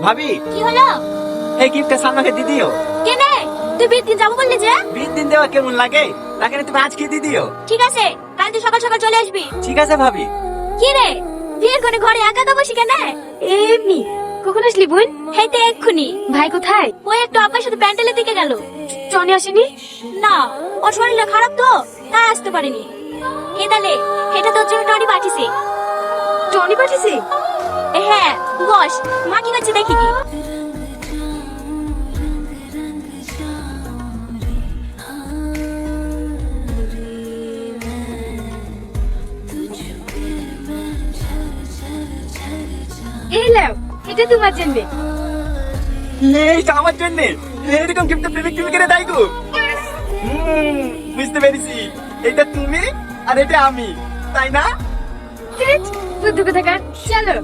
ভাবি, কি হলো? এই গিফটটা সালমাকে দিয়ে দিও। কেনে? তুই বিয়ের দিন যাবো বললি যে? বিয়ের দিন দেওয়া কেমন লাগে? তাকে তুমি আজকে দিয়ে দিও। ঠিক আছে, কাল তুই সকাল সকাল চলে আসবি। ঠিক আছে ভাবি। কি রে, বিয়ের করে ঘরে একা একা বসি কেন? এমনি। কখন আসলি বোন? এই তো এক্ষুনি। ভাই কোথায়? ওই একটু আব্বার সাথে প্যান্ডেলের দিকে গেল। টনি আসেনি? না, ওর শরীরটা খারাপ তো, তাই আসতে পারেনি। এদালে, এটা তোর জন্য টনি পাঠিয়েছে। টনি পাঠিয়েছে? হ্যাঁ, বস, মা কি করছে দেখি কি। এই লাও, এটা তোমার জন্য। এইটা আমার জন্য। এরকম গিফট প্রেমিক প্রেমিকেরা দেয় গো। বুঝতে পেরেছি, এটা তুমি আর এটা আমি, তাই না? বুদ্ধু কোথাকার, চলো।